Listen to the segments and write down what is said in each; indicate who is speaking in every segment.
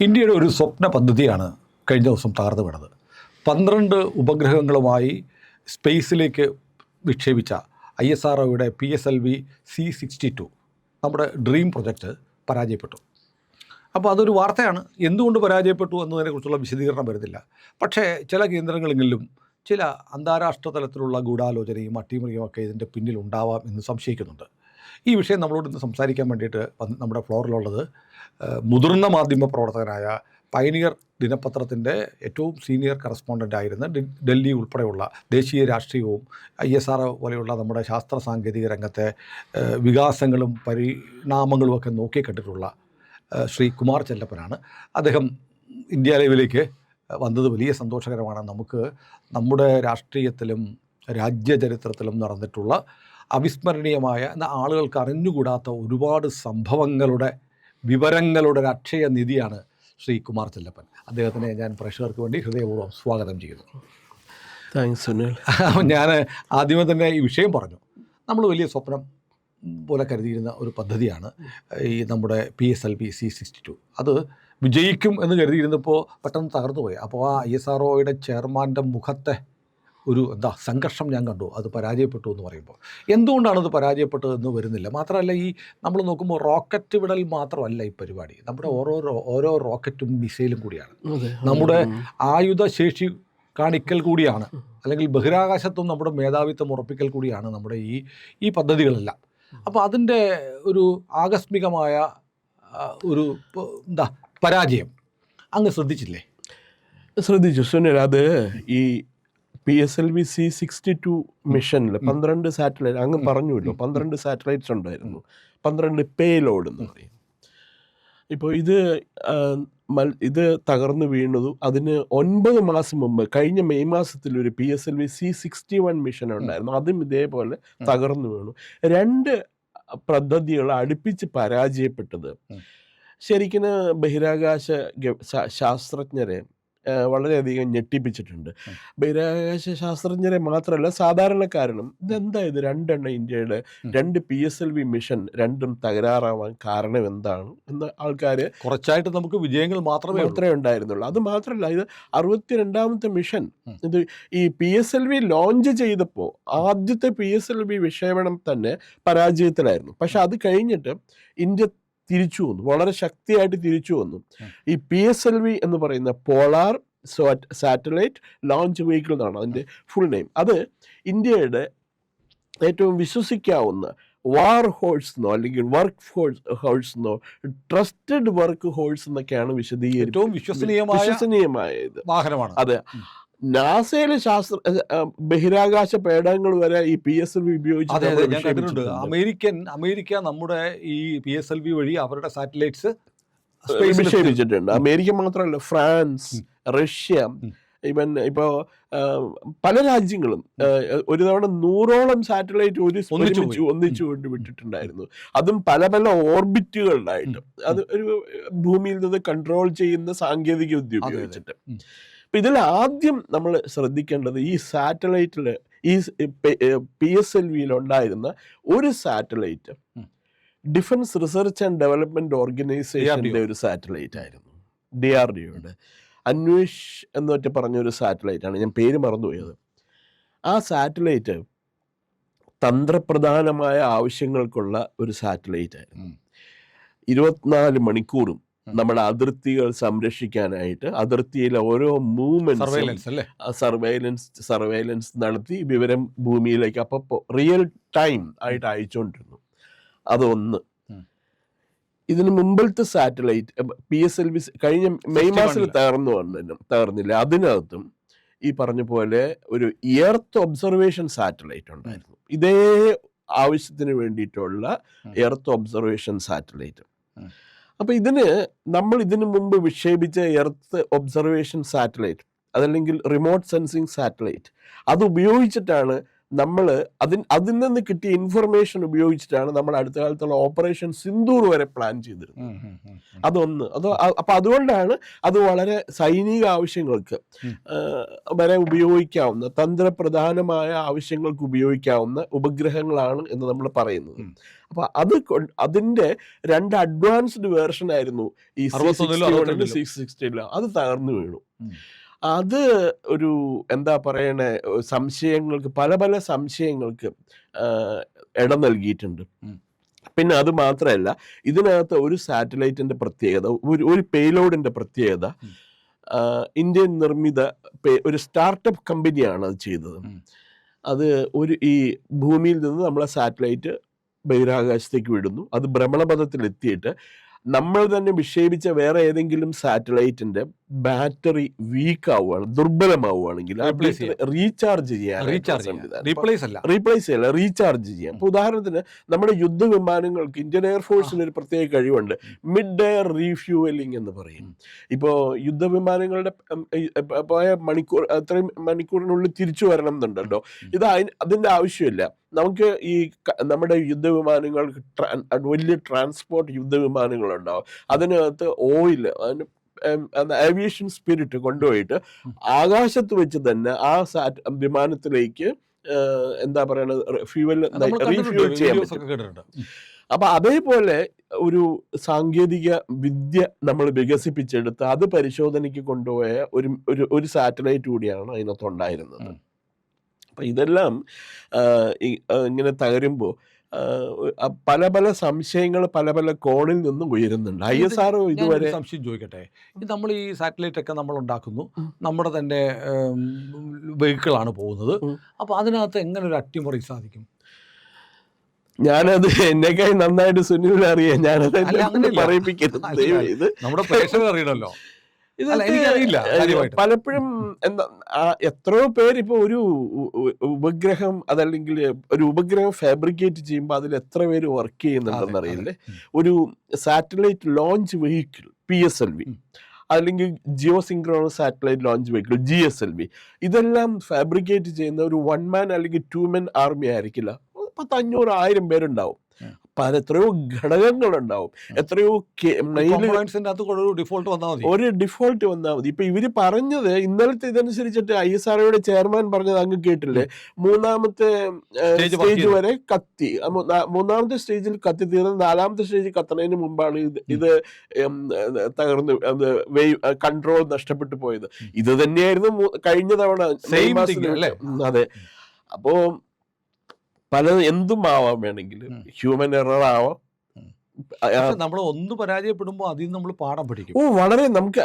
Speaker 1: ഇന്ത്യയുടെ ഒരു സ്വപ്ന പദ്ധതിയാണ് കഴിഞ്ഞ ദിവസം തകർന്നു വീണത്. 12 ഉപഗ്രഹങ്ങളുമായി സ്പേസിലേക്ക് വിക്ഷേപിച്ച ISROയുടെ PSLV C62 നമ്മുടെ ഡ്രീം പ്രൊജക്റ്റ് പരാജയപ്പെട്ടു. അപ്പോൾ അതൊരു വാർത്തയാണ്. എന്തുകൊണ്ട് പരാജയപ്പെട്ടു എന്നതിനെക്കുറിച്ചുള്ള വിശദീകരണം വരുന്നില്ല. പക്ഷേ ചില കേന്ദ്രങ്ങളെങ്കിലും ചില അന്താരാഷ്ട്ര തലത്തിലുള്ള ഗൂഢാലോചനയും അട്ടിമറിയും ഒക്കെ ഇതിൻ്റെ പിന്നിലുണ്ടാവാം എന്ന് സംശയിക്കുന്നുണ്ട്. ഈ വിഷയം നമ്മളോട് ഇന്ന് സംസാരിക്കാൻ വേണ്ടിയിട്ട് നമ്മുടെ ഫ്ലോറിലുള്ളത് മുതിർന്ന മാധ്യമ പ്രവർത്തകനായ പയനിയർ ദിനപത്രത്തിൻ്റെ ഏറ്റവും സീനിയർ കറസ്പോണ്ടൻ്റായിരുന്ന ഡൽഹി ഉൾപ്പെടെയുള്ള ദേശീയ രാഷ്ട്രീയവും ISRO പോലെയുള്ള നമ്മുടെ ശാസ്ത്ര സാങ്കേതിക രംഗത്തെ വികാസങ്ങളും പരിണാമങ്ങളും ഒക്കെ നോക്കിക്കണ്ടിട്ടുള്ള ശ്രീ കുമാർ ചെല്ലപ്പനാണ്. അദ്ദേഹം ഇന്ത്യ ലൈവിലേക്ക് വന്നത് വലിയ സന്തോഷകരമാണ്. നമുക്ക് നമ്മുടെ രാഷ്ട്രീയത്തിലും രാജ്യചരിത്രത്തിലും നടന്നിട്ടുള്ള അവിസ്മരണീയമായ എന്നാൽ ആളുകൾക്ക് അറിഞ്ഞുകൂടാത്ത ഒരുപാട് സംഭവങ്ങളുടെ വിവരങ്ങളുടെ ഒരു അക്ഷയ നിധിയാണ് ശ്രീ കുമാർ ചെല്ലപ്പൻ. അദ്ദേഹത്തിനെ ഞാൻ പ്രേക്ഷകർക്ക് വേണ്ടി ഹൃദയപൂർവ്വം സ്വാഗതം ചെയ്യുന്നു.
Speaker 2: താങ്ക്സ് സുനിൽ.
Speaker 1: ഞാൻ ആദ്യമേ തന്നെ ഈ വിഷയം പറഞ്ഞു. നമ്മൾ വലിയ സ്വപ്നം പോലെ കരുതിയിരുന്ന ഒരു പദ്ധതിയാണ് ഈ നമ്മുടെ PSLV C62. അത് വിജയിക്കും എന്ന് കരുതിയിരുന്നപ്പോൾ പെട്ടെന്ന് തകർന്നുപോയി. അപ്പോൾ ആ ISROയുടെ ചെയർമാൻ്റെ മുഖത്തെ ഒരു സംഘർഷം ഞാൻ കണ്ടു. അത് പരാജയപ്പെട്ടു എന്ന് പറയുമ്പോൾ എന്തുകൊണ്ടാണ് അത് പരാജയപ്പെട്ടതെന്ന് വരുന്നില്ല. മാത്രമല്ല ഈ നമ്മൾ നോക്കുമ്പോൾ റോക്കറ്റ് വിടൽ മാത്രമല്ല ഈ പരിപാടി. നമ്മുടെ ഓരോ റോക്കറ്റും മിസൈലും കൂടിയാണ്. നമ്മുടെ ആയുധശേഷി കാണിക്കൽ കൂടിയാണ്. അല്ലെങ്കിൽ ബഹിരാകാശത്തും നമ്മുടെ മേധാവിത്വം ഉറപ്പിക്കൽ കൂടിയാണ് നമ്മുടെ ഈ പദ്ധതികളെല്ലാം. അപ്പോൾ അതിൻ്റെ ഒരു ആകസ്മികമായ ഒരു പരാജയം അങ്ങ് ശ്രദ്ധിച്ചില്ലേ?
Speaker 2: ശ്രദ്ധിച്ചു സുനിൽ. അത് ഈ PSLV C62 മിഷനിൽ 12 സാറ്റലൈറ്റ് അങ്ങ് പറഞ്ഞുല്ലോ, 12 സാറ്റലൈറ്റ്സ് ഉണ്ടായിരുന്നു, 12 പേലോഡ് എന്ന് പറയും. ഇപ്പോൾ ഇത് തകർന്നു വീണതു അതിന് 9 മാസം മുമ്പ് കഴിഞ്ഞ മെയ് മാസത്തിൽ ഒരു PSLV C61 മിഷൻ ഉണ്ടായിരുന്നു. അതും ഇതേപോലെ തകർന്നു വീണു. 2 പദ്ധതികൾ അടുപ്പിച്ച് പരാജയപ്പെട്ടത് ശരിക്കും ബഹിരാകാശ ശാസ്ത്രജ്ഞരെ വളരെയധികം ഞെട്ടിപ്പിച്ചിട്ടുണ്ട്. ബഹിരാകാശ ശാസ്ത്രജ്ഞരെ മാത്രമല്ല സാധാരണക്കാരനും ഇതെന്താ ഇത് 2 ഇന്ത്യയുടെ 2 PSLV മിഷൻ രണ്ടും തകരാറാവാൻ കാരണം എന്താണ് എന്ന് ആൾക്കാർ
Speaker 1: കുറച്ചായിട്ട് നമുക്ക് വിജയങ്ങൾ മാത്രമേ
Speaker 2: ഉണ്ടായിരുന്നുള്ളൂ. അത് മാത്രമല്ല ഇത് 62ാമത്തെ മിഷൻ. ഇത് ഈ PSLV ലോഞ്ച് ചെയ്തപ്പോൾ ആദ്യത്തെ PSLV വിക്ഷേപണം തന്നെ പരാജയത്തിലായിരുന്നു. പക്ഷെ അത് കഴിഞ്ഞിട്ട് ഇന്ത്യ തിരിച്ചു വന്നു, വളരെ ശക്തിയായിട്ട് തിരിച്ചു വന്നു. ഈ PSLV എന്ന് പറയുന്ന പോളാർ സാറ്റലൈറ്റ് ലോഞ്ച് വെഹിക്കിൾ എന്നാണ് അതിൻ്റെ ഫുൾ നെയിം. അത് ഇന്ത്യയുടെ ഏറ്റവും വിശ്വസിക്കാവുന്ന വാർ ഹോഴ്സ് എന്നോ അല്ലെങ്കിൽ വർക്ക് ഹോഴ്സ് എന്നോ ട്രസ്റ്റഡ് വർക്ക് ഹോഴ്സ് എന്നൊക്കെയാണ് വിശ്വസനീയമായ ഇത് വാഹനമാണ്. അതെ, നാസയിലെ ബഹിരാകാശ പേടകങ്ങൾ വരെ ഈ PSLV ഉപയോഗിച്ച്
Speaker 1: അമേരിക്ക നമ്മുടെ ഈ PSLV വഴി അവരുടെ സാറ്റലൈറ്റ്സ്
Speaker 2: വിക്ഷേപിച്ചിട്ടുണ്ട്. അമേരിക്ക മാത്രമല്ല, ഫ്രാൻസ്, റഷ്യ, ഇപ്പോൾ പല രാജ്യങ്ങളും ഒരു തവണ 100ഓളം സാറ്റലൈറ്റ് ഒന്നിച്ചു കൊണ്ട് വിട്ടിട്ടുണ്ടായിരുന്നു. അതും പല പല ഓർബിറ്റുകളിലായിട്ട്. അത് ഒരു ഭൂമിയിൽ നിന്ന് കൺട്രോൾ ചെയ്യുന്ന സാങ്കേതിക വിദ്യ ഉപയോഗിച്ചിട്ട്. അപ്പം ഇതിൽ ആദ്യം നമ്മൾ ശ്രദ്ധിക്കേണ്ടത് ഈ സാറ്റലൈറ്റിൽ ഈ PSLVയിൽ ഉണ്ടായിരുന്ന ഒരു satellite defence research and development ഓർഗനൈസേഷൻ്റെ ഒരു സാറ്റലൈറ്റ് ആയിരുന്നു. DRDOയുടെ അന്വേഷ് എന്നൊക്കെ പറഞ്ഞൊരു സാറ്റലൈറ്റാണ്, ഞാൻ പേര് മറന്നുപോയത്. ആ സാറ്റലൈറ്റ് തന്ത്രപ്രധാനമായ ആവശ്യങ്ങൾക്കുള്ള ഒരു സാറ്റലൈറ്റ് ആയിരുന്നു. 24 മണിക്കൂറും നമ്മുടെ അതിർത്തികൾ സംരക്ഷിക്കാനായിട്ട് അതിർത്തിയിലെ ഓരോ സർവൈലൻസ് നടത്തി വിവരം ഭൂമിയിലേക്ക് അപ്പോൾ റിയൽ ടൈം ആയിട്ട് അയച്ചുകൊണ്ടിരുന്നു. അതൊന്ന്. ഇതിന് മുമ്പിലത്തെ സാറ്റലൈറ്റ് PSLV കഴിഞ്ഞ മെയ് മാസത്തിൽ തകർന്നില്ല. അതിനകത്തും ഈ പറഞ്ഞ പോലെ ഒരു എർത്ത് ഒബ്സർവേഷൻ സാറ്റലൈറ്റ് ഉണ്ടായിരുന്നു. ഇതേ ആവശ്യത്തിന് വേണ്ടിയിട്ടുള്ള എർത്ത് ഒബ്സർവേഷൻ സാറ്റലൈറ്റ്. അപ്പോൾ നമ്മൾ ഇതിനു മുമ്പ് വിക്ഷേപിച്ച എർത്ത് ഒബ്സർവേഷൻ സാറ്റലൈറ്റ് അതല്ലെങ്കിൽ റിമോട്ട് സെൻസിങ് സാറ്റലൈറ്റ് അത് ഉപയോഗിച്ചിട്ടാണ് നമ്മൾ അതിൽ നിന്ന് കിട്ടിയ ഇൻഫർമേഷൻ ഉപയോഗിച്ചിട്ടാണ് നമ്മൾ അടുത്ത കാലത്തുള്ള ഓപ്പറേഷൻ സിന്ദൂർ വരെ പ്ലാൻ ചെയ്തിരുന്നത്. അതൊന്ന് അപ്പൊ അതുകൊണ്ടാണ് അത് വളരെ സൈനിക ആവശ്യങ്ങൾക്ക് വരെ ഉപയോഗിക്കാവുന്ന തന്ത്രപ്രധാനമായ ആവശ്യങ്ങൾക്ക് ഉപയോഗിക്കാവുന്ന ഉപഗ്രഹങ്ങളാണ് എന്ന് നമ്മൾ പറയുന്നത്. അപ്പൊ അതിന്റെ 2 അഡ്വാൻസ്ഡ് വേർഷൻ ആയിരുന്നു ഈ C60. അത് തകർന്നു വീണു. അത് ഒരു എന്താ പറയണേ, സംശയങ്ങൾക്ക് പല സംശയങ്ങൾക്ക് ഇടം നൽകിയിട്ടുണ്ട്. പിന്നെ അത് മാത്രമല്ല, ഇതിനകത്ത് ഒരു സാറ്റലൈറ്റിന്റെ പ്രത്യേകത, ഒരു പേലോഡിന്റെ പ്രത്യേകത, ഇന്ത്യൻ നിർമ്മിത ഒരു സ്റ്റാർട്ടപ്പ് കമ്പനിയാണ് അത് ചെയ്തത്. അത് ഈ ഭൂമിയിൽ നിന്ന് നമ്മളെ സാറ്റലൈറ്റ് ബഹിരാകാശത്തേക്ക് വിടുന്നു. അത് ഭ്രമണപഥത്തിൽ എത്തിയിട്ട് നമ്മൾ തന്നെ വിക്ഷേപിച്ച വേറെ ഏതെങ്കിലും സാറ്റലൈറ്റിന്റെ ബാറ്ററി വീക്ക് ആവുകയാണ്, ദുർബലമാവുകയാണെങ്കിൽ റീചാർജ് ചെയ്യാൻ, റീപ്ലേസ് ചെയ്യല്ല, റീചാർജ് ചെയ്യാം. ഇപ്പൊ ഉദാഹരണത്തിന് നമ്മുടെ യുദ്ധവിമാനങ്ങൾക്ക് ഇന്ത്യൻ എയർഫോഴ്സിന് ഒരു പ്രത്യേക കഴിവുണ്ട്, മിഡ് എയർ റീഫ്യൂവലിംഗ് എന്ന് പറയും. ഇപ്പോൾ യുദ്ധവിമാനങ്ങളുടെ അത്രയും മണിക്കൂറിനുള്ളിൽ തിരിച്ചു വരണം എന്നുണ്ടല്ലോ, അതിന്റെ ആവശ്യമില്ല. നമുക്ക് ഈ നമ്മുടെ യുദ്ധവിമാനങ്ങൾക്ക് വലിയ ട്രാൻസ്പോർട്ട് യുദ്ധവിമാനങ്ങളുണ്ടാവും, അതിനകത്ത് ഓയിൽ, ഏവിയേഷൻ സ്പിരിറ്റ് കൊണ്ടുപോയിട്ട് ആകാശത്ത് വെച്ച് തന്നെ ആ വിമാനത്തിലേക്ക് എന്താ പറയണത്, റീഫ്യൂവൽ ചെയ്യാൻ പറ്റും. അപ്പൊ അതേപോലെ ഒരു സാങ്കേതിക വിദ്യ നമ്മൾ വികസിപ്പിച്ചെടുത്ത് അത് പരിശോധനയ്ക്ക് കൊണ്ടുപോയ ഒരു സാറ്റലൈറ്റ് കൂടിയാണ് അതിനകത്തുണ്ടായിരുന്നത്. അപ്പൊ ഇതെല്ലാം ഇങ്ങനെ തകരുമ്പോൾ പല സംശയങ്ങൾ പല കോണിൽ നിന്നും ഉയരുന്നുണ്ട്. ISRO ഇതുവരെ
Speaker 1: സംശയം ചോദിക്കട്ടെ, നമ്മൾ ഈ സാറ്റലൈറ്റ് ഒക്കെ നമ്മൾ ഉണ്ടാക്കുന്നു, നമ്മുടെ തന്നെ വെഹിക്കിളാണ് പോകുന്നത്, അപ്പൊ അതിനകത്ത് എങ്ങനെ ഒരു അട്ടിമറി സാധിക്കും?
Speaker 2: ഞാനത് എന്നെക്കായി നന്നായിട്ട് സുനിൽ അറിയാം, ഞാനത് പറയിപ്പിക്കരുത്.
Speaker 1: നമ്മുടെ പ്രേക്ഷകർ അറിയണല്ലോ.
Speaker 2: പലപ്പോഴും എത്രയോ പേര് ഇപ്പൊ ഒരു ഉപഗ്രഹം, അതല്ലെങ്കിൽ ഒരു ഉപഗ്രഹം ഫാബ്രിക്കേറ്റ് ചെയ്യുമ്പോൾ അതിൽ എത്ര പേര് വർക്ക് ചെയ്യുന്നുണ്ടെന്ന് അറിയില്ലേ. ഒരു സാറ്റലൈറ്റ് ലോഞ്ച് വെഹിക്കിൾ PSLV, അല്ലെങ്കിൽ geosynchronous satellite launch vehicle GSLV, ഇതെല്ലാം ഫാബ്രിക്കേറ്റ് ചെയ്യുന്ന ഒരു 1 man അല്ലെങ്കിൽ 2 man ആർമി ആയിരിക്കില്ല, 500-1000 പേരുണ്ടാവും. എത്രയോ ഘടകങ്ങളുണ്ടാവും, എത്രയോ ഒരു ഡിഫോൾട്ട് വന്നാൽ മതി. ഇപ്പൊ ഇവര് പറഞ്ഞത് ഇന്നലത്തെ ഇതനുസരിച്ചിട്ട് ISROയുടെ ചെയർമാൻ പറഞ്ഞത് അങ്ങ് കേട്ടില്ലേ, 3ാമത്തെ സ്റ്റേജ് വരെ കത്തി, 3ാമത്തെ സ്റ്റേജിൽ കത്തി തീർന്ന് 4ാമത്തെ സ്റ്റേജിൽ കത്തുന്നതിന് മുമ്പാണ് ഇത് തകർന്ന് കൺട്രോൾ നഷ്ടപ്പെട്ടു പോയത്. ഇത് തന്നെയായിരുന്നു കഴിഞ്ഞ തവണ മെയ് മാസത്തിൽ. അതെ, അപ്പോ എന്തും ആവാം, വേണമെങ്കിലും ഹ്യൂമൻ എറർ ആവാം.
Speaker 1: നമ്മൾ ഒന്ന് പരാജയപ്പെടുമ്പോൾ അതിൽ നിന്ന് നമ്മൾ പാഠം പഠിക്കും.
Speaker 2: വളരെ നമുക്ക്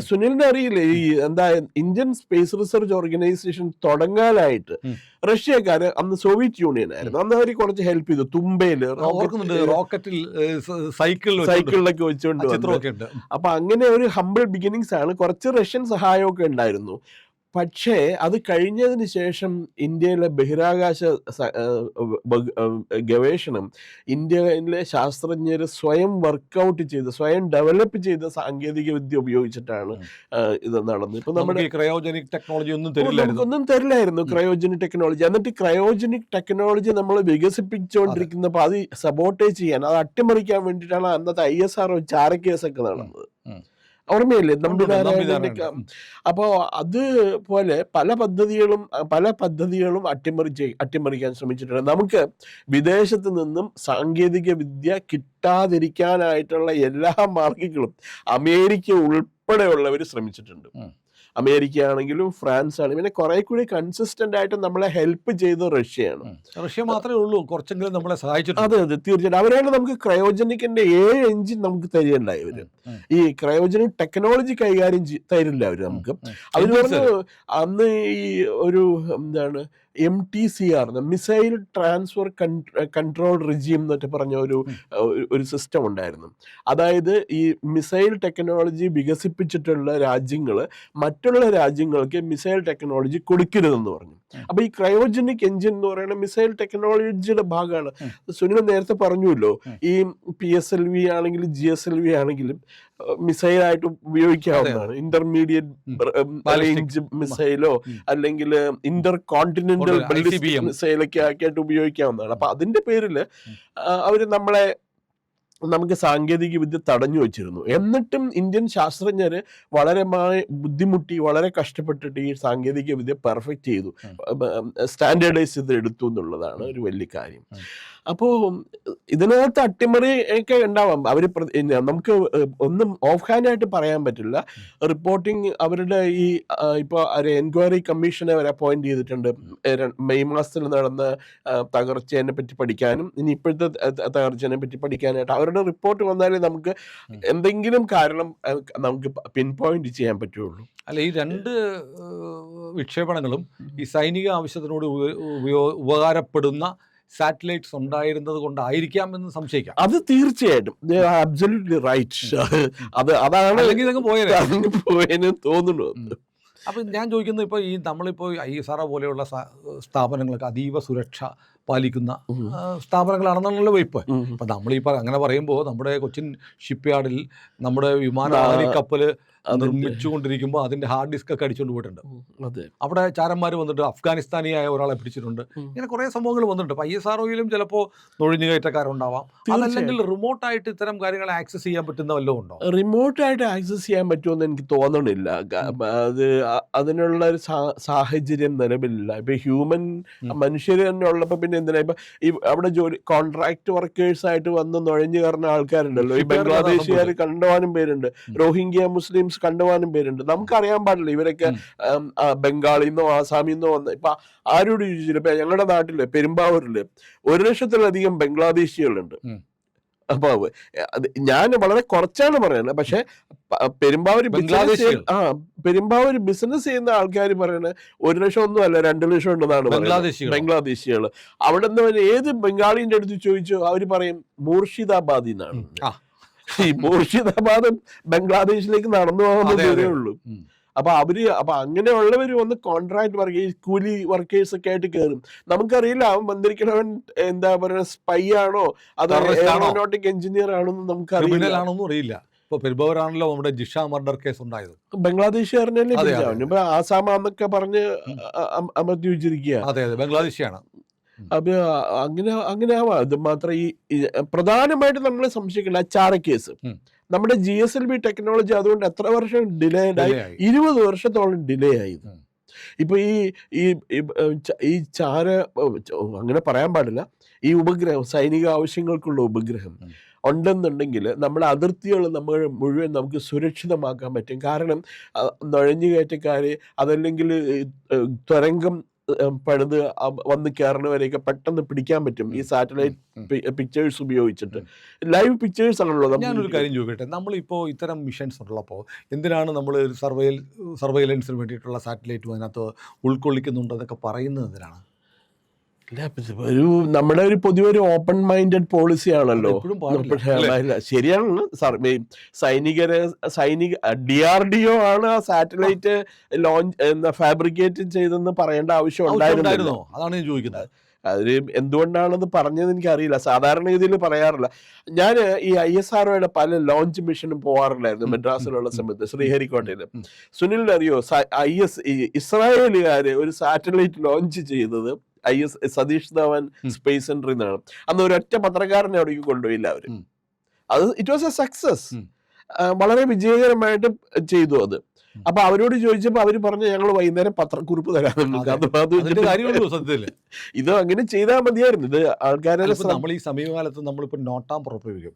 Speaker 2: സുനിലിനെ അറിയില്ലേ, ഈ എന്താ ഇന്ത്യൻ സ്പേസ് റിസർച്ച് ഓർഗനൈസേഷൻ തുടങ്ങാനായിട്ട് റഷ്യക്കാര് അന്ന് സോവിയറ്റ് യൂണിയൻ ആയിരുന്നു, അന്ന് അവർ കുറച്ച് ഹെൽപ്പ് ചെയ്തു. തുമ്പയില്
Speaker 1: റോക്കറ്റിൽ
Speaker 2: സൈക്കിളിലൊക്കെ വെച്ചുകൊണ്ട്. അപ്പൊ അങ്ങനെ ഒരു ഹംബിൾ ബിഗിനിങ്സ് ആണ്, കുറച്ച് റഷ്യൻ സഹായമൊക്കെ ഉണ്ടായിരുന്നു. പക്ഷേ അത് കഴിഞ്ഞതിന് ശേഷം ഇന്ത്യയിലെ ബഹിരാകാശ ഗവേഷണം, ഇന്ത്യയിലെ ശാസ്ത്രജ്ഞർ സ്വയം വർക്കൗട്ട് ചെയ്ത്, സ്വയം ഡെവലപ്പ് ചെയ്ത സാങ്കേതിക വിദ്യ ഉപയോഗിച്ചിട്ടാണ് ഇത് നടന്നത്. ഇപ്പൊ നമ്മുടെ
Speaker 1: ക്രയോജനിക് ടെക്നോളജി ഒന്നും
Speaker 2: തരില്ലായിരുന്നു, ക്രയോജനിക് ടെക്നോളജി. എന്നിട്ട് ക്രയോജനിക് ടെക്നോളജി നമ്മൾ വികസിപ്പിച്ചുകൊണ്ടിരിക്കുന്നപ്പോൾ അത് സബോട്ടേജ് ചെയ്യാൻ, അത് അട്ടിമറിക്കാൻ വേണ്ടിയിട്ടാണ് അന്നത്തെ ISRO ചാരക്കേസൊക്കെ നടന്നത്. ഓർമ്മയില്ലേ, നമ്പിനാരായണന്റെ. അപ്പോൾ അതുപോലെ പല പദ്ധതികളും അട്ടിമറിക്കാൻ ശ്രമിച്ചിട്ടുണ്ട്. നമുക്ക് വിദേശത്ത് നിന്നും സാങ്കേതിക വിദ്യ കിട്ടാതിരിക്കാനായിട്ടുള്ള എല്ലാ മാർഗങ്ങളും അമേരിക്ക ഉൾപ്പെടെയുള്ളവർ ശ്രമിച്ചിട്ടുണ്ട്. അമേരിക്ക ആണെങ്കിലും ഫ്രാൻസ് ആണെങ്കിലും, പിന്നെ കുറെ കൂടി കൺസിസ്റ്റന്റ് ആയിട്ട് നമ്മളെ ഹെൽപ്പ് ചെയ്ത റഷ്യയാണ്.
Speaker 1: റഷ്യ മാത്രമേ ഉള്ളൂ കുറച്ചെങ്കിലും നമ്മളെ സഹായിച്ചിട്ടുണ്ട്.
Speaker 2: അതെ, തീർച്ചയായിട്ടും. അവരാണ് നമുക്ക് ക്രയോജനിക്കിന്റെ 7 എഞ്ചിൻ നമുക്ക് തരികയുണ്ടായി. അവര് ഈ ക്രയോജനിക് ടെക്നോളജി കൈകാര്യം തരില്ല അവര് നമുക്ക്. അവര് പറഞ്ഞു അന്ന് ഈ ഒരു എന്താണ് MTCR, missile transfer control regime എന്നൊക്കെ പറഞ്ഞ ഒരു സിസ്റ്റം ഉണ്ടായിരുന്നു. അതായത് ഈ മിസൈൽ ടെക്നോളജി വികസിപ്പിച്ചിട്ടുള്ള രാജ്യങ്ങൾ മറ്റുള്ള രാജ്യങ്ങൾക്ക് മിസൈൽ ടെക്നോളജി കൊടുക്കരുതെന്ന് പറഞ്ഞു. അപ്പൊ ഈ ക്രയോജനിക് എഞ്ചിൻ എന്ന് പറയുന്ന മിസൈൽ ടെക്നോളജിയുടെ ഭാഗമാണ്. സുനിൽ നേരത്തെ പറഞ്ഞല്ലോ, ഈ PSLV ആണെങ്കിലും GSLV ആണെങ്കിലും മിസൈലായിട്ട് ഉപയോഗിക്കാവുന്നതാണ്. ഇന്റർമീഡിയറ്റ് റേഞ്ച് മിസൈലോ അല്ലെങ്കിൽ ഇന്റർ കോണ്ടിനെന്റൽ ബാലിസ്റ്റിക് മിസൈലൊക്കെ ആക്കിയിട്ട് ഉപയോഗിക്കാവുന്നതാണ്. അപ്പൊ അതിന്റെ പേരിൽ അവര് നമുക്ക് സാങ്കേതിക വിദ്യ തടഞ്ഞു വെച്ചിരുന്നു. എന്നിട്ടും ഇന്ത്യൻ ശാസ്ത്രജ്ഞര് വളരെ ബുദ്ധിമുട്ടി, വളരെ കഷ്ടപ്പെട്ടിട്ട് ഈ സാങ്കേതിക വിദ്യ പെർഫെക്റ്റ് ചെയ്തു, സ്റ്റാൻഡേർഡൈസ് ചെയ്ത് എടുത്തു എന്നുള്ളതാണ് ഒരു വലിയ കാര്യം. അപ്പോൾ ഇതിനകത്ത് അട്ടിമറി ഒക്കെ ഉണ്ടാവാം. നമുക്ക് ഒന്നും ഓഫ് ഹാൻഡ് ആയിട്ട് പറയാൻ പറ്റില്ല. റിപ്പോർട്ടിംഗ് അവരുടെ ഈ ഇപ്പോൾ ഒരു എൻക്വയറി കമ്മീഷനെ അവർ അപ്പോയിന്റ് ചെയ്തിട്ടുണ്ട്. മെയ് മാസത്തിൽ നടന്ന തകർച്ചയെ പറ്റി പഠിക്കാനും ഇനി ഇപ്പോഴത്തെ തകർച്ചയെ പറ്റി പഠിക്കാനായിട്ട് അവരുടെ റിപ്പോർട്ട് വന്നാലേ നമുക്ക് എന്തെങ്കിലും കാരണം നമുക്ക് പിൻ പോയിന്റ് ചെയ്യാൻ പറ്റുള്ളൂ.
Speaker 1: അല്ല, ഈ രണ്ട് വിക്ഷേപണങ്ങളും ഈ സൈനിക ആവശ്യത്തിനോട് ഉപകാരപ്പെടുന്ന സാറ്റലൈറ്റ്സ് ഉണ്ടായിരുന്നത് കൊണ്ടായിരിക്കാം എന്ന് സംശയിക്കാം.
Speaker 2: അത് തീർച്ചയായിട്ടും അബ്സല്യൂട്ട്ലി റൈറ്റ്. അതാണ് പോയെന്ന് തോന്നുന്നു.
Speaker 1: അപ്പം ഞാൻ ചോദിക്കുന്നത്, ഇപ്പോൾ നമ്മളിപ്പോൾ ISRO പോലെയുള്ള സ്ഥാപനങ്ങൾക്ക് അതീവ സുരക്ഷ പാലിക്കുന്ന സ്ഥാപനങ്ങളാണെന്നുള്ള വയ്പ്. അപ്പം നമ്മളിപ്പോൾ അങ്ങനെ പറയുമ്പോൾ നമ്മുടെ കൊച്ചിൻ ഷിപ്പ് യാർഡിൽ നമ്മുടെ വിമാനവാഹി കപ്പൽ നിർമ്മിച്ചുകൊണ്ടിരിക്കുമ്പോൾ അതിൻ്റെ ഹാർഡ് ഡിസ്ക് ഒക്കെ അടിച്ചുകൊണ്ട് പോയിട്ടുണ്ട്. അവിടെ ചാരന്മാർ വന്നിട്ട് അഫ്ഗാനിസ്ഥാനിയായ ഒരാളെ പിടിച്ചിട്ടുണ്ട്. ഇങ്ങനെ കുറേ സംഭവങ്ങൾ വന്നിട്ടുണ്ട്. അപ്പോൾ ISROയിലും ചിലപ്പോൾ നുഴഞ്ഞുകയറ്റക്കാരുണ്ടാവാം. അതല്ലെങ്കിൽ റിമോട്ടായിട്ട് ഇത്തരം കാര്യങ്ങൾ ആക്സസ് ചെയ്യാൻ പറ്റുന്ന വല്ലതും ഉണ്ടോ?
Speaker 2: റിമോട്ടായിട്ട് ആക്സസ് ചെയ്യാൻ പറ്റുമെന്ന് എനിക്ക് തോന്നണില്ല. അതിനുള്ള ഒരു സാഹചര്യം നിലവിലില്ല. ഇപ്പൊ മനുഷ്യർ തന്നെ ഉള്ളപ്പോൾ പിന്നെ എന്തിനാ ഇപ്പൊ അവിടെ കോൺട്രാക്ട് വർക്കേഴ്സ് ആയിട്ട് വന്ന് നുഴഞ്ഞു കയറുന്ന ആൾക്കാരുണ്ടല്ലോ. ഈ ബംഗ്ലാദേശുകാർ കണ്ടുപോകാനും പേരുണ്ട്, റോഹിംഗ്യ മുസ്ലിംസ് കണ്ടുപോകാനും പേരുണ്ട്. നമുക്കറിയാൻ പാടില്ല ഇവരൊക്കെ ബംഗാളിന്നോ ആസാമിന്നോ വന്ന്. ഇപ്പൊ ആരോട് ചോദിച്ചില്ല, ഇപ്പൊ ഞങ്ങളുടെ നാട്ടില് പെരുമ്പാവൂരില് 1,00,000-ലധികം ബംഗ്ലാദേശികളുണ്ട്. അപ്പൊ ഞാൻ വളരെ കുറച്ചാണ് പറയുന്നത്. പക്ഷെ പെരുമ്പാവൂർ ബിസിനസ് ചെയ്യുന്ന ആൾക്കാർ പറയുന്നത് 1,00,000 ഒന്നും അല്ല, 2,00,000 ഉണ്ടെന്നാണ് ബംഗ്ലാദേശികൾ. അവിടെ നിന്ന് ഏത് ബംഗാളിന്റെ അടുത്ത് ചോദിച്ചോ അവര് പറയും മൂർഷിദാബാദിൽ നിന്നാണ്. ഈ മൂർഷിദാബാദ് ബംഗ്ലാദേശിലേക്ക് നടന്നു പോകുന്ന ദൂരേ ഉള്ളൂ. അപ്പൊ അങ്ങനെയുള്ളവർ വന്ന് കോൺട്രാക്ട് വർക്കേഴ്സ്, കൂലി വർക്കേഴ്സ് ഒക്കെ ആയിട്ട് കയറും. നമുക്കറിയില്ല അവൻ വന്നിരിക്കണവൻ എന്താ പറയുക, സ്പൈ ആണോ അതോ എയറോനോട്ടിക് എഞ്ചിനീയർ ആണോ എന്ന്
Speaker 1: നമുക്കറിയില്ല. ഇപ്പൊ പെരുമ്പാവൂരാണല്ലോ നമ്മുടെ ജിഷ മർഡർ കേസ് ഉണ്ടായത്.
Speaker 2: ബംഗ്ലാദേശുകാരനല്ലേ, ഇപ്പൊ ആസാമാന്നൊക്കെ പറഞ്ഞ് അമർത്തി വെച്ചിരിക്കുക.
Speaker 1: അതെ, ബംഗ്ലാദേശിയാണ്.
Speaker 2: അത് അങ്ങനെ ആവാം. അത് മാത്രം ഈ പ്രധാനമായിട്ട് നമ്മൾ സംശയിക്കില്ല ചാര കേസ്. നമ്മുടെ GSLV ടെക്നോളജി അതുകൊണ്ട് എത്ര വർഷം ഡിലേ ആയി? 20 വർഷത്തോളം ഡിലേ ആയി. ഇപ്പൊ ഈ ചാര അങ്ങനെ പറയാൻ പാടില്ല. ഈ ഉപഗ്രഹം സൈനിക ആവശ്യങ്ങൾക്കുള്ള ഉപഗ്രഹം ഉണ്ടെന്നുണ്ടെങ്കിൽ നമ്മുടെ അതിർത്തികൾ മുഴുവൻ നമുക്ക് സുരക്ഷിതമാക്കാൻ പറ്റും. കാരണം നുഴഞ്ഞുകയറ്റക്കാര് അതല്ലെങ്കിൽ തുരങ്കം പണിത് വന്ന് കയറുന്നവരെയൊക്കെ പെട്ടെന്ന് പിടിക്കാൻ പറ്റും ഈ സാറ്റലൈറ്റ് പിക്ചേഴ്സ് ഉപയോഗിച്ചിട്ട്. ലൈവ് പിക്ചേഴ്സ് ആണല്ലോ.
Speaker 1: ഞാനൊരു കാര്യം ചോദിക്കട്ടെ, നമ്മളിപ്പോൾ ഇത്തരം മിഷൻസ് ഉള്ളപ്പോൾ എന്തിനാണ് നമ്മൾ സർവൈലൻസിന് വേണ്ടിയിട്ടുള്ള സാറ്റലൈറ്റും അതിനകത്ത് ഉൾക്കൊള്ളിക്കുന്നുണ്ടെന്നൊക്കെ പറയുന്നത് എന്തിനാണ്?
Speaker 2: നമ്മുടെ ഒരു പൊതുവെ ഒരു ഓപ്പൺ മൈൻഡഡ് പോളിസി ആണല്ലോ. ശരിയാണ്. DRDO ആണ് ആ സാറ്റലൈറ്റ് ലോഞ്ച് ഫാബ്രിക്കേറ്റ് ചെയ്തെന്ന് പറയേണ്ട ആവശ്യം ഉണ്ടായിരുന്നോ?
Speaker 1: അതാണ് ഞാൻ ചോദിക്കുന്നത്.
Speaker 2: അതിൽ എന്തുകൊണ്ടാണെന്ന് പറഞ്ഞത് എനിക്കറിയില്ല. സാധാരണഗതിയിൽ പറയാറില്ല. ഞാൻ ഈ ISROയുടെ പല ലോഞ്ച് മിഷനും പോകാറില്ലായിരുന്നു മെഡ്രാസിലുള്ള സമയത്ത്, ശ്രീഹരിക്കോട്ടയിൽ. സുനിലിനറിയോ, ഇസ്രായേലുകാര് ഒരു സാറ്റലൈറ്റ് ലോഞ്ച് ചെയ്തത് സതീഷ് ധവാൻ സ്പേസ് സെന്ററിൽ നിന്നാണ്. അന്ന് ഒരൊറ്റ പത്രക്കാരനെ അവിടേക്ക് കൊണ്ടുപോയില്ല അവര്. It was A success. വളരെ വിജയകരമായിട്ട് ചെയ്തു അത്. അപ്പൊ അവരോട് ചോദിച്ചപ്പോ അവര് പറഞ്ഞു ഞങ്ങൾ വൈകുന്നേരം പത്രക്കുറിപ്പ് തരാറുണ്ട്. ഇത് അങ്ങനെ ചെയ്താൽ മതിയായിരുന്നു. ഇത് ആൾക്കാരെ
Speaker 1: നമ്മൾ ഈ സമീപകാലത്ത് നമ്മളിപ്പോൾ നോട്ടാൻ പുറപ്പെടുവിക്കും.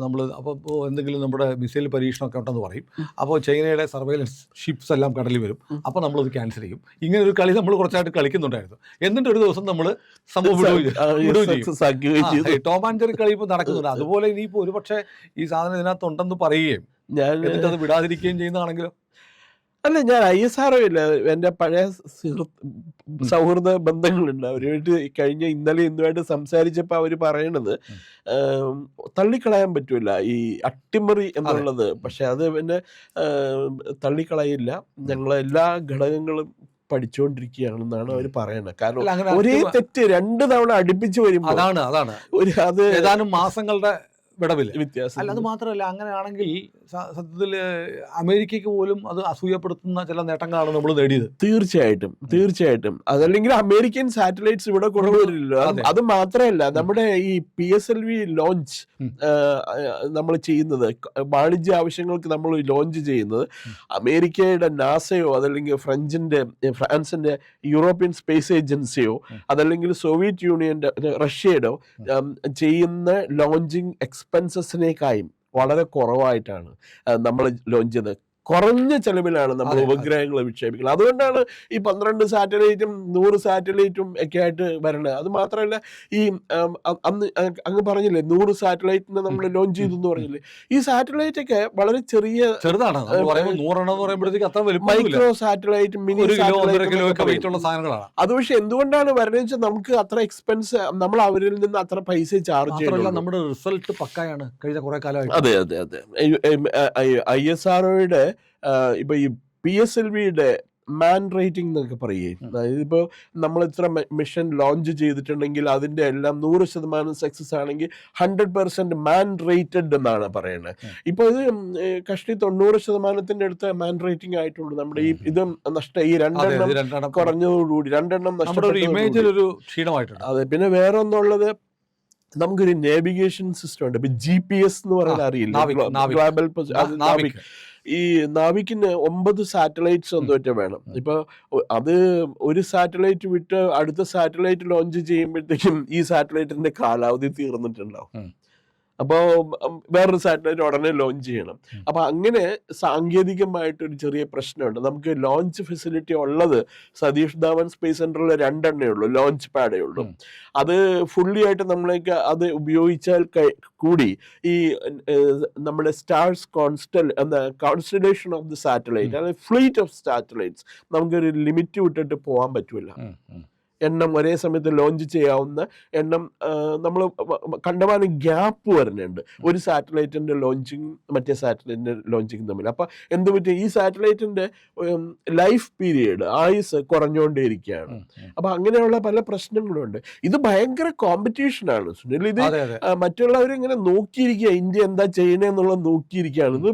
Speaker 1: നമ്മൾ അപ്പോൾ എന്തെങ്കിലും നമ്മുടെ മിസൈൽ പരീക്ഷണമൊക്കെ ഉണ്ടെന്ന് പറയും. അപ്പോൾ ചൈനയുടെ സർവൈലൻസ് ഷിപ്സ് എല്ലാം കടലിൽ വരും. അപ്പോൾ നമ്മളത് ക്യാൻസൽ ചെയ്യും. ഇങ്ങനെ ഒരു കളി നമ്മൾ കുറച്ചായിട്ട് കളിക്കുന്നുണ്ടായിരുന്നു. എന്നിട്ട് ഒരു ദിവസം നമ്മൾ സംഭവം ടോം ആൻഡ് ജെറി കളി ഇപ്പോൾ നടക്കുന്നുണ്ട്. അതുപോലെ ഇനിയിപ്പോൾ ഒരുപക്ഷെ ഈ സാധനം ഇതിനകത്ത് ഉണ്ടെന്ന് പറയുകയും എന്നിട്ട് അത് വിടാതിരിക്കുകയും ചെയ്യുന്നതാണെങ്കിലോ?
Speaker 2: അല്ല, ഞാൻ ISRO ഇല്ല, എൻ്റെ പഴയ സൗഹൃദ ബന്ധങ്ങളുണ്ട് അവരുമായിട്ട്. ഇന്നലെ ഇന്നുമായിട്ട് സംസാരിച്ചപ്പോൾ അവർ പറയണത് തള്ളിക്കളയാൻ പറ്റൂല ഈ അട്ടിമറി എന്നുള്ളത്. പക്ഷെ അത് പിന്നെ തള്ളിക്കളയില്ല, ഞങ്ങളെല്ലാ ഘടകങ്ങളും പഠിച്ചുകൊണ്ടിരിക്കുകയാണെന്നാണ് അവർ പറയുന്നത്. കാരണം ഒരേ തെറ്റ് 2 തവണ അടുപ്പിച്ച് വരുമ്പോൾ
Speaker 1: അതാണ്
Speaker 2: അത്
Speaker 1: ഏതാനും മാസങ്ങളുടെ വിടവിൽ
Speaker 2: വ്യത്യാസം.
Speaker 1: അല്ല, അത് മാത്രമല്ല, അങ്ങനെയാണെങ്കിൽ സത്യത്തിൽ അമേരിക്കയ്ക്ക് പോലും അത് അസൂയപ്പെടുത്തുന്ന ചില നേട്ടങ്ങളാണ് നമ്മൾ നേടിയത്.
Speaker 2: തീർച്ചയായിട്ടും അതല്ലെങ്കിൽ അമേരിക്കൻ സാറ്റലൈറ്റ്സ് ഇവിടെ കൊണ്ടുവരില്ലല്ലോ. അത് മാത്രമല്ല, നമ്മുടെ ഈ PSLV ലോഞ്ച് നമ്മൾ ചെയ്യുന്നത്, വാണിജ്യ ആവശ്യങ്ങൾക്ക് നമ്മൾ ലോഞ്ച് ചെയ്യുന്നത് അമേരിക്കയുടെ നാസയോ അതല്ലെങ്കിൽ ഫ്രാൻസിന്റെ യൂറോപ്യൻ സ്പേസ് ഏജൻസിയോ അതല്ലെങ്കിൽ സോവിയറ്റ് യൂണിയന്റെ റഷ്യയുടെ ചെയ്യുന്ന ലോഞ്ചിങ് എക്സ്പെൻസസിനേക്കായും വളരെ കുറവായിട്ടാണ് നമ്മൾ ലോഞ്ച് ചെയ്തത്. കുറഞ്ഞ ചെലവിലാണ് നമ്മൾ ഉപഗ്രഹങ്ങൾ വിക്ഷേപിക്കുന്നത്. അതുകൊണ്ടാണ് ഈ 12 സാറ്റലൈറ്റും 100 സാറ്റലൈറ്റും ഒക്കെ ആയിട്ട് വരണത്. അത് മാത്രമല്ല, ഈ അന്ന് അങ്ങ് പറഞ്ഞില്ലേ 100 സാറ്റലൈറ്റിനെ നമ്മൾ ലോഞ്ച് ചെയ്തു എന്ന് പറഞ്ഞില്ലേ, ഈ സാറ്റലൈറ്റ് ഒക്കെ വളരെ ചെറുതാണ്. Micro satellite, mini satellite. അത് പക്ഷെ എന്തുകൊണ്ടാണ് വരുന്നത് വെച്ചാൽ നമുക്ക് അത്ര എക്സ്പെൻസ്, നമ്മൾ അവരിൽ നിന്ന് അത്ര പൈസ ചാർജ് ചെയ്യില്ല.
Speaker 1: നമ്മുടെ റിസൾട്ട് പക്കായാണ് കഴിഞ്ഞ കുറെ കാലമായിട്ട്.
Speaker 2: അതെ. ISROയുടെ ഇപ്പൊ ഈ PSLVയുടെ മാൻ റേറ്റിംഗ് എന്നൊക്കെ പറയേ, ഇതിപ്പോ നമ്മൾ ഇത്ര മിഷൻ ലോഞ്ച് ചെയ്തിട്ടുണ്ടെങ്കിൽ അതിന്റെ എല്ലാം 100% സക്സസ് ആണെങ്കിൽ 100% മാൻ റേറ്റഡ് എന്നാണ് പറയുന്നത്. ഇപ്പൊ ഇത് കഷ്ടി 90% അടുത്ത് മാൻ റേറ്റിംഗ് ആയിട്ടുള്ളൂ. നമ്മുടെ ഈ ഇത് ഈ 2 കുറഞ്ഞതോടുകൂടി 2
Speaker 1: നഷ്ടപ്പെട്ടു.
Speaker 2: അതെ. പിന്നെ വേറെ ഒന്നുള്ളത്, നമുക്കൊരു നാവിഗേഷൻ സിസ്റ്റം ഉണ്ട്. ഇപ്പൊ GPS എന്ന് പറയുന്നത് അറിയില്ല, ഗ്ലോബൽ നാവിക്. ഈ നാവിക്കിന് 9 സാറ്റലൈറ്റ്സ് എന്തോറ്റ വേണം. ഇപ്പൊ അത് ഒരു സാറ്റലൈറ്റ് വിട്ട് അടുത്ത സാറ്റലൈറ്റ് ലോഞ്ച് ചെയ്യുമ്പോഴത്തേക്കും ഈ സാറ്റലൈറ്റിന്റെ കാലാവധി തീർന്നിട്ടുണ്ടാവും. അപ്പോൾ വേറൊരു സാറ്റലൈറ്റ് ഉടനെ ലോഞ്ച് ചെയ്യണം. അപ്പൊ അങ്ങനെ സാങ്കേതികമായിട്ടൊരു ചെറിയ പ്രശ്നമുണ്ട്. നമുക്ക് ലോഞ്ച് ഫെസിലിറ്റി ഉള്ളത് സതീഷ് ധാവൻ സ്പേസ് സെന്ററിൽ 2 ഉള്ളൂ, ലോഞ്ച് പാഡേ ഉള്ളൂ. അത് ഫുള്ളി ആയിട്ട് നമ്മളേക്ക് അത് ഉപയോഗിച്ചാൽ കൂടി ഈ നമ്മുടെ stars constellation of the satellite, അതായത് ഫ്ലീറ്റ് ഓഫ് സാറ്റലൈറ്റ്സ്, നമുക്കൊരു ലിമിറ്റ് വിട്ടിട്ട് പോകാൻ പറ്റൂല. എണ്ണം ഒരേ സമയത്ത് ലോഞ്ച് ചെയ്യാവുന്ന എണ്ണം നമ്മൾ കണ്ടമാനം ഗ്യാപ്പ് വരുന്നുണ്ട് ഒരു സാറ്റലൈറ്റിന്റെ ലോഞ്ചിങ് മറ്റേ സാറ്റലൈറ്റിന്റെ ലോഞ്ചിങ് തമ്മിൽ. അപ്പം എന്ത് പറ്റും, ഈ സാറ്റലൈറ്റിന്റെ ലൈഫ് പീരീഡ്, ആയുസ് കുറഞ്ഞുകൊണ്ടേയിരിക്കുകയാണ്. അപ്പം അങ്ങനെയുള്ള പല പ്രശ്നങ്ങളുണ്ട്. ഇത് ഭയങ്കര കോമ്പറ്റീഷനാണ് സുനിൽ. ഇത് മറ്റുള്ളവരിങ്ങനെ നോക്കിയിരിക്കുക, ഇന്ത്യ എന്താ ചെയ്യണേന്നുള്ളത് നോക്കിയിരിക്കുകയാണ്. ഇത്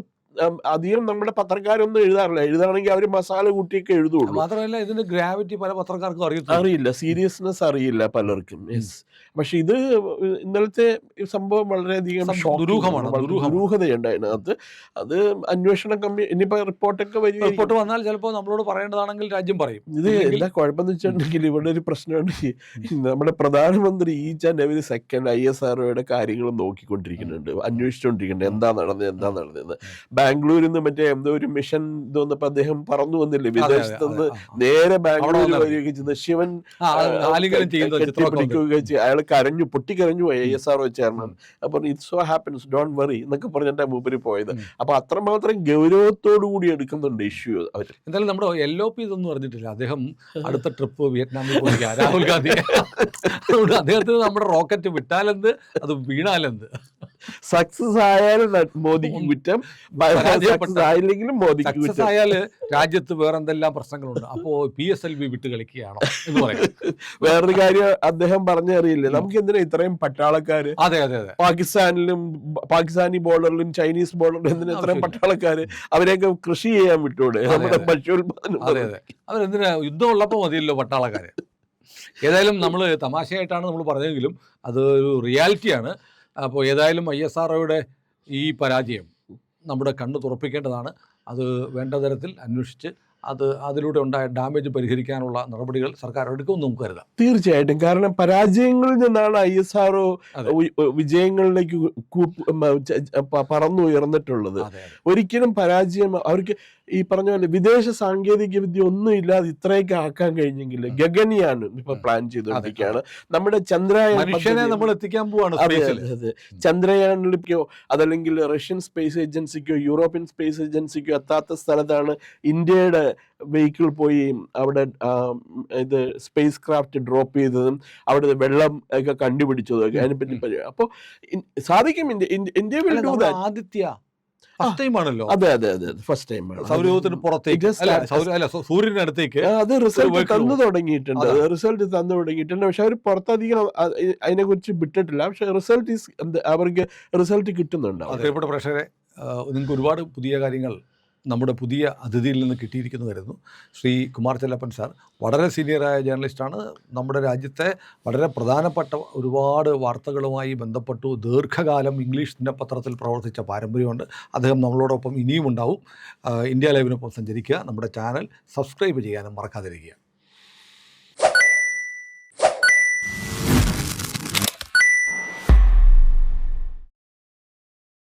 Speaker 2: അധികം നമ്മുടെ പത്രക്കാരൊന്നും എഴുതാറില്ല. എഴുതാണെങ്കിൽ അവർ മസാല കൂട്ടിയൊക്കെ എഴുതുള്ളൂ.
Speaker 1: മാത്രമല്ല, ഇതിന്റെ ഗ്രാവിറ്റി പല പത്രക്കാർക്കും
Speaker 2: അറിയില്ല, സീരിയസ്നെസ് അറിയില്ല പലർക്കും. പക്ഷെ ഇത് ഇന്നലത്തെ സംഭവം വളരെയധികം ദുരൂഹതയുണ്ട് അതിനകത്ത്. അത് അന്വേഷണ ഇനിയിപ്പോ റിപ്പോർട്ട്
Speaker 1: വന്നാൽ ചിലപ്പോൾ നമ്മളോട് പറയേണ്ടതാണെങ്കിൽ രാജ്യം പറയും.
Speaker 2: ഇത് എന്താ കുഴപ്പമെന്ന് വെച്ചിട്ടുണ്ടെങ്കിൽ ഇവിടെ ഒരു പ്രശ്നമുണ്ട്. നമ്മുടെ പ്രധാനമന്ത്രി ഈച്ച് ആൻഡ് എവരി സെക്കൻഡ് ISROയുടെ കാര്യങ്ങൾ നോക്കിക്കൊണ്ടിരിക്കുന്നുണ്ട്, അന്വേഷിച്ചുകൊണ്ടിരിക്കുന്നുണ്ട് എന്താ നടന്നതെന്ന്. ബാംഗ്ലൂരിൽ നിന്ന് മറ്റേ എന്തോ ഒരു മിഷൻ ഇതൊന്നപ്പോ അദ്ദേഹം പറന്നു വന്നില്ലേ, വിദേശത്ത് നിന്ന് നേരെ ബാംഗ്ലൂരിൽ വരികയൊക്കെ ചെയ്ത് ശിവൻ അയാൾ പൊട്ടിക്കരഞ്ഞു പോയി ISRO ചെയർമാൻ. അപ്പൊ it so happens, don't worry എന്നൊക്കെ പറഞ്ഞിട്ടാ മൂപ്പര് പോയത്. അപ്പൊ അത്രമാത്രം ഗൗരവത്തോടു കൂടി എടുക്കുന്നുണ്ട് ഇഷ്യൂ അവർ.
Speaker 1: എന്തായാലും നമ്മുടെ LOP ഇതൊന്നും പറഞ്ഞിട്ടില്ല. അദ്ദേഹം അടുത്ത ട്രിപ്പ് വിയറ്റ്നാമിൽ പോയിരിക്കുക, രാഹുൽ ഗാന്ധി. അതുകൊണ്ട് അദ്ദേഹത്തിന് നമ്മുടെ റോക്കറ്റ് വിട്ടാലെന്ത്, അത് വീണാലെന്ത്.
Speaker 2: സക്സസ് ആയാൽ മോദിക്ക് കുറ്റം, ആയില്ലെങ്കിലും മോദിക്ക് കുറ്റം.
Speaker 1: ആയാല് രാജ്യത്ത് വേറെ എന്തെല്ലാം പ്രശ്നങ്ങളുണ്ട്. അപ്പോ PSLV വിട്ട് കളിക്കുകയാണോ എന്ന് പറയാം.
Speaker 2: വേറൊരു കാര്യം അദ്ദേഹം പറഞ്ഞറിയില്ലേ, നമുക്ക് എന്തിനാ ഇത്രയും പട്ടാളക്കാര് പാകിസ്ഥാനി ബോർഡറിലും ചൈനീസ് ബോർഡറിലും എന്തിനാ ഇത്രയും പട്ടാളക്കാര്? അവരെയൊക്കെ കൃഷി ചെയ്യാൻ വിട്ടൂടെ? നമ്മുടെ ഭക്ഷ്യോൽപാദനം.
Speaker 1: അവരെന്തിനാ, യുദ്ധം ഉള്ളപ്പോ മതിയല്ലോ പട്ടാളക്കാര്. ഏതായാലും നമ്മൾ തമാശയായിട്ടാണ് നമ്മൾ പറഞ്ഞെങ്കിലും അത് ഒരു റിയാലിറ്റിയാണ്. അപ്പോൾ ഏതായാലും ISROയുടെ ഈ പരാജയം നമ്മുടെ കണ്ണ് തുറപ്പിക്കേണ്ടതാണ്. അത് വേണ്ട തരത്തിൽ അന്വേഷിച്ച് അതിലൂടെ ഉണ്ടായ ഡാമേജ് പരിഹരിക്കാനുള്ള നടപടികൾ സർക്കാർ എടുക്കുമെന്ന് നമുക്ക് കരുതാം.
Speaker 2: തീർച്ചയായിട്ടും. കാരണം പരാജയങ്ങളിൽ നിന്നാണ് ISRO വിജയങ്ങളിലേക്ക് പറന്നുയർന്നിട്ടുള്ളത്. ഒരിക്കലും പരാജയം അവർക്ക് ഈ പറഞ്ഞ പോലെ വിദേശ സാങ്കേതിക വിദ്യ ഒന്നും ഇല്ലാതെ ഇത്രയൊക്കെ ആക്കാൻ കഴിഞ്ഞെങ്കിൽ ഗഗനിയാണ് ഇപ്പൊ പ്ലാൻ ചെയ്തുകൊണ്ടിരിക്കുകയാണ്. നമ്മുടെ ചന്ദ്രയാൻ
Speaker 1: മനുഷ്യനെ നമ്മൾ എത്തിക്കാൻ പോവാണ്
Speaker 2: അതെ
Speaker 1: സ്പേസിൽ.
Speaker 2: അതെ അതെ ചന്ദ്രയാനിലേക്കോ അതല്ലെങ്കിൽ റഷ്യൻ സ്പേസ് ഏജൻസിക്കോ യൂറോപ്യൻ സ്പേസ് ഏജൻസിക്കോ എത്താത്ത സ്ഥലത്താണ് ഇന്ത്യയുടെ വെഹിക്കിൾ പോയി അവിടെ ഇത് സ്പേസ് ക്രാഫ്റ്റ് ഡ്രോപ്പ് ചെയ്തതും അവിടെ വെള്ളം ഒക്കെ കണ്ടുപിടിച്ചതും ഒക്കെ അതിനെപ്പറ്റി. അപ്പോൾ സാധിക്കും. India will do that.
Speaker 1: Aditya first time ആണല്ലോ
Speaker 2: അതെ അതെ അതെ ഫസ്റ്റ് ടൈമാണ്.
Speaker 1: സൗരയൂഥത്തിന് പുറത്തേക്ക് സൂര്യന്റെ അടുത്തേക്ക്
Speaker 2: അത് റിസൾട്ട് തന്നു തുടങ്ങിയിട്ടുണ്ട്. പക്ഷെ അവർ പുറത്തധികം അതിനെ കുറിച്ച് വിട്ടിട്ടില്ല. പക്ഷെ റിസൾട്ട് അവർക്ക് റിസൾട്ട് കിട്ടുന്നുണ്ട്.
Speaker 1: പ്രിയപ്പെട്ട പ്രേക്ഷകരെ, നിങ്ങൾക്ക് ഒരുപാട് പുതിയ കാര്യങ്ങൾ നമ്മുടെ പുതിയ അതിഥിയിൽ നിന്ന് കിട്ടിയിരിക്കുന്നു വരുന്നു. ശ്രീ കുമാർ ചെല്ലപ്പൻ സാർ വളരെ സീനിയറായ ജേർണലിസ്റ്റാണ്. നമ്മുടെ രാജ്യത്തെ വളരെ പ്രധാനപ്പെട്ട ഒരുപാട് വാർത്തകളുമായി ബന്ധപ്പെട്ടു ദീർഘകാലം ഇംഗ്ലീഷ് ദിനപത്രത്തിൽ പ്രവർത്തിച്ച പാരമ്പര്യമുണ്ട്. അദ്ദേഹം നമ്മളോടൊപ്പം ഇനിയും ഉണ്ടാവും. ഇന്ത്യ ലൈവിനൊപ്പം സഞ്ചരിക്കുക. നമ്മുടെ ചാനൽ സബ്സ്ക്രൈബ് ചെയ്യാനും മറക്കാതിരിക്കുക.